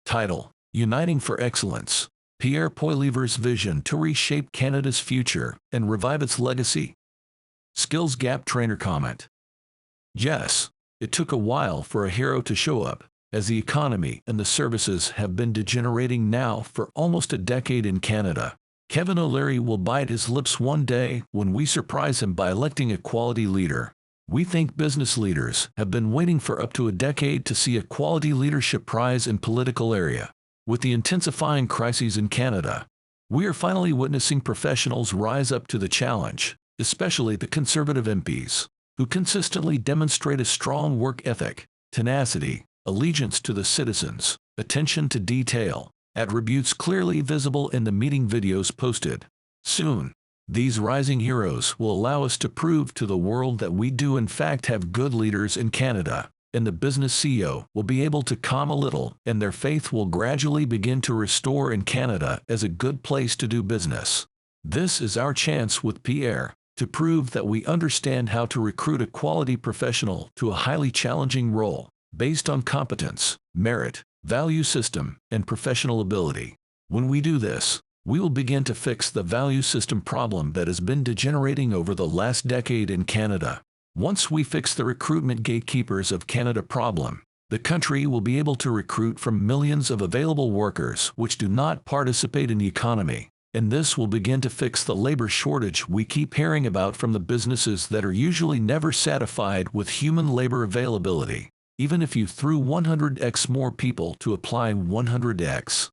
Title: Uniting for Excellence. Pierre Poilievre's vision to reshape Canada's future and revive its legacy. Skills Gap Trainer comment. Yes, it took a while for a hero to show up, as the economy and the services have been degenerating now for almost a decade in Canada. Kevin O'Leary will bite his lips one day when we surprise him by electing a quality leader. We think business leaders have been waiting for up to a decade to see a quality leadership prize in political area. With the intensifying crises in Canada, we are finally witnessing professionals rise up to the challenge, especially the Conservative MPs, who consistently demonstrate a strong work ethic, tenacity, allegiance to the citizens, attention to detail, attributes clearly visible in the meeting videos posted. Soon, these rising heroes will allow us to prove to the world that we do in fact have good leaders in Canada, and the business CEO will be able to calm a little, and their faith will gradually begin to restore in Canada as a good place to do business. This is our chance with Pierre to prove that we understand how to recruit a quality professional to a highly challenging role, based on competence, merit, value system, and professional ability. When we do this, we will begin to fix the value system problem that has been degenerating over the last decade in Canada. Once we fix the recruitment gatekeepers of Canada problem, the country will be able to recruit from millions of available workers which do not participate in the economy, and this will begin to fix the labor shortage we keep hearing about from the businesses that are usually never satisfied with human labor availability, even if you threw 100x more people to apply 100x.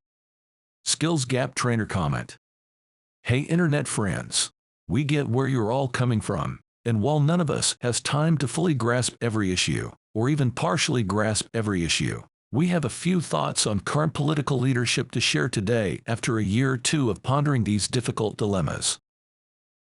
Skills Gap Trainer comment. Hey internet friends, we get where you're all coming from, and while none of us has time to fully grasp every issue, or even partially grasp every issue, we have a few thoughts on current political leadership to share today after a year or two of pondering these difficult dilemmas.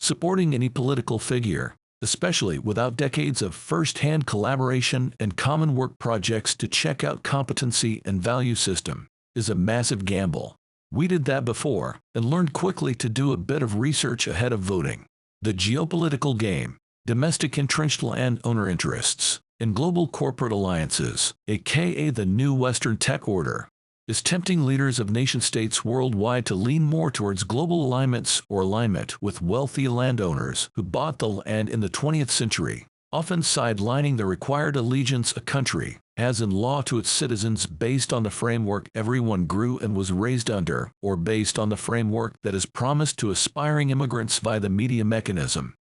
Supporting any political figure, especially without decades of first-hand collaboration and common work projects to check out competency and value system, is a massive gamble. We did that before, and learned quickly to do a bit of research ahead of voting. The geopolitical game, domestic entrenched landowner interests, and global corporate alliances, aka the new Western tech order, is tempting leaders of nation-states worldwide to lean more towards global alignments or alignment with wealthy landowners who bought the land in the 20th century, often sidelining the required allegiance a country has in law to its citizens based on the framework everyone grew and was raised under, or based on the framework that is promised to aspiring immigrants via the media mechanism.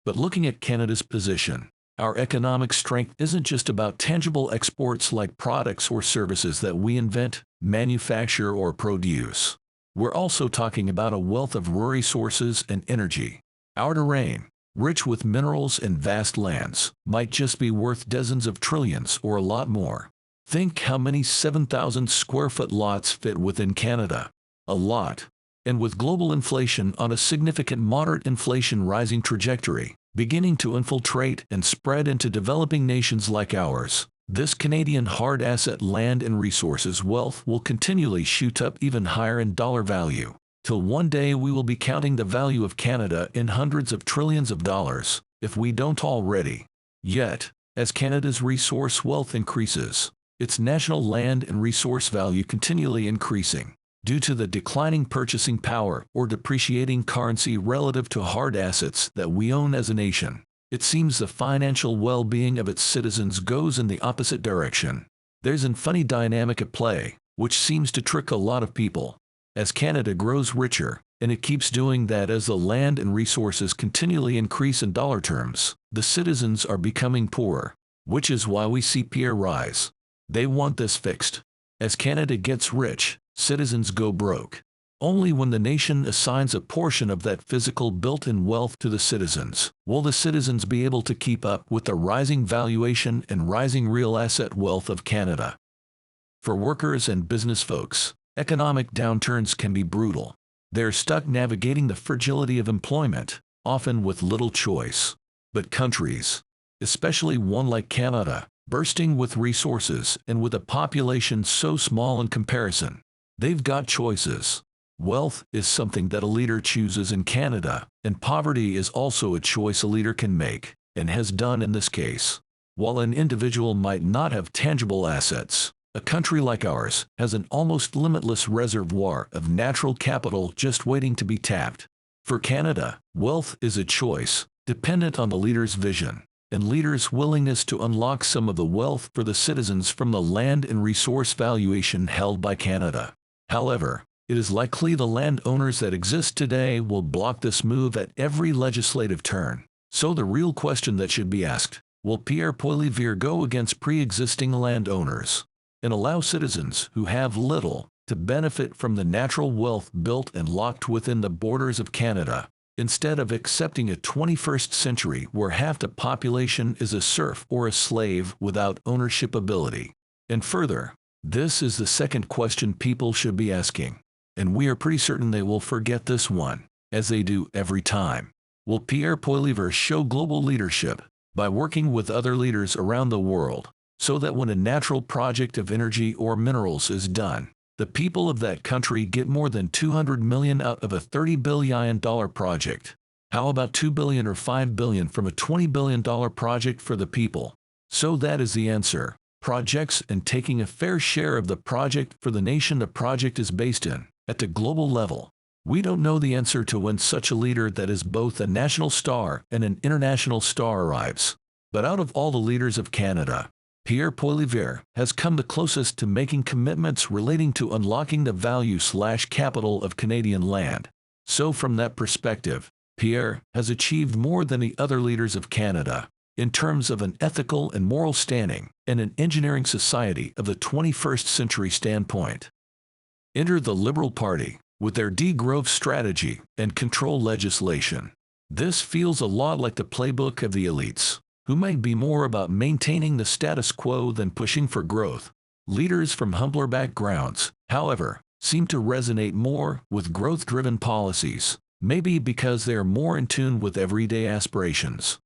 But looking at Canada's position, our economic strength isn't just about tangible exports like products or services that we invent, manufacture, or produce. We're also talking about a wealth of raw resources and energy. Our terrain, rich with minerals and vast lands, might just be worth dozens of trillions or a lot more. Think how many 7,000 square foot lots fit within Canada. A lot. And with global inflation on a significant moderate inflation rising trajectory, beginning to infiltrate and spread into developing nations like ours, this Canadian hard asset land and resources wealth will continually shoot up even higher in dollar value, till one day we will be counting the value of Canada in hundreds of trillions of dollars, if we don't already. Yet, as Canada's resource wealth increases, its national land and resource value continually increasing, due to the declining purchasing power or depreciating currency relative to hard assets that we own as a nation, it seems the financial well-being of its citizens goes in the opposite direction. There's a funny dynamic at play, which seems to trick a lot of people. As Canada grows richer, and it keeps doing that as the land and resources continually increase in dollar terms, the citizens are becoming poorer, which is why we see Pierre rise. They want this fixed. As Canada gets rich, citizens go broke. Only when the nation assigns a portion of that physical built-in wealth to the citizens will the citizens be able to keep up with the rising valuation and rising real asset wealth of Canada. For workers and business folks, economic downturns can be brutal. They're stuck navigating the fragility of employment, often with little choice. But countries, especially one like Canada, bursting with resources and with a population so small in comparison, they've got choices. Wealth is something that a leader chooses in Canada, and poverty is also a choice a leader can make, and has done in this case. While an individual might not have tangible assets, A country like ours has an almost limitless reservoir of natural capital just waiting to be tapped. For Canada, wealth is a choice, dependent on the leader's vision and leaders' willingness to unlock some of the wealth for the citizens from the land and resource valuation held by Canada. However, it is likely the landowners that exist today will block this move at every legislative turn. So the real question that should be asked, will Pierre Poilievre go against pre-existing landowners and allow citizens who have little to benefit from the natural wealth built and locked within the borders of Canada, instead of accepting a 21st century where half the population is a serf or a slave without ownership ability? And further, this is the second question people should be asking, and we are pretty certain they will forget this one, as they do every time. Will Pierre Poilievre show global leadership by working with other leaders around the world, so that when a natural project of energy or minerals is done, the people of that country get more than $200 million out of a $30 billion project? How about $2 billion or $5 billion from a $20 billion project for the people? So that is the answer. Projects and taking a fair share of the project for the nation the project is based in, at the global level. We don't know the answer to when such a leader that is both a national star and an international star arrives. But out of all the leaders of Canada, Pierre Poilievre has come the closest to making commitments relating to unlocking the value/capital of Canadian land. So from that perspective, Pierre has achieved more than the other leaders of Canada in terms of an ethical and moral standing and an engineering society of the 21st century standpoint. Enter the Liberal Party with their degrowth strategy and control legislation. This feels a lot like the playbook of the elites, who might be more about maintaining the status quo than pushing for growth. Leaders from humbler backgrounds, however, seem to resonate more with growth-driven policies, maybe because they are more in tune with everyday aspirations.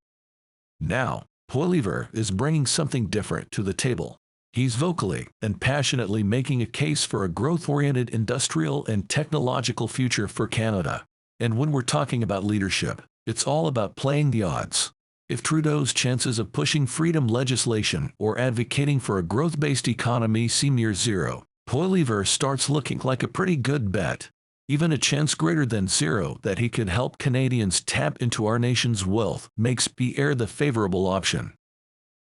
Now, Poilievre is bringing something different to the table. He's vocally and passionately making a case for a growth-oriented industrial and technological future for Canada. And when we're talking about leadership, it's all about playing the odds. If Trudeau's chances of pushing freedom legislation or advocating for a growth-based economy seem near zero, Poilievre starts looking like a pretty good bet. Even a chance greater than zero that he could help Canadians tap into our nation's wealth makes Pierre the favorable option.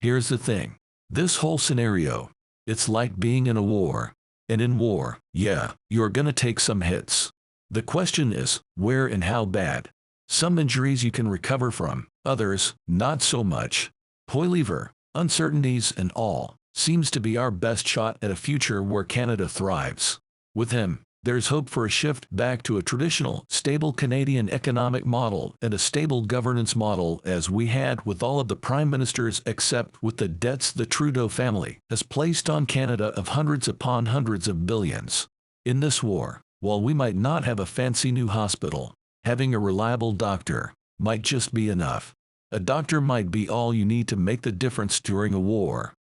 Here's the thing. This whole scenario, it's like being in a war. And in war, yeah, you're gonna take some hits. The question is, where and how bad? Some injuries you can recover from, others, not so much. Poilievre, uncertainties and all, seems to be our best shot at a future where Canada thrives. With him, there's hope for a shift back to a traditional, stable Canadian economic model and a stable governance model as we had with all of the prime ministers except with the debts the Trudeau family has placed on Canada of hundreds upon hundreds of billions. In this war, while we might not have a fancy new hospital, having a reliable doctor might just be enough. A doctor might be all you need to make the difference during a war.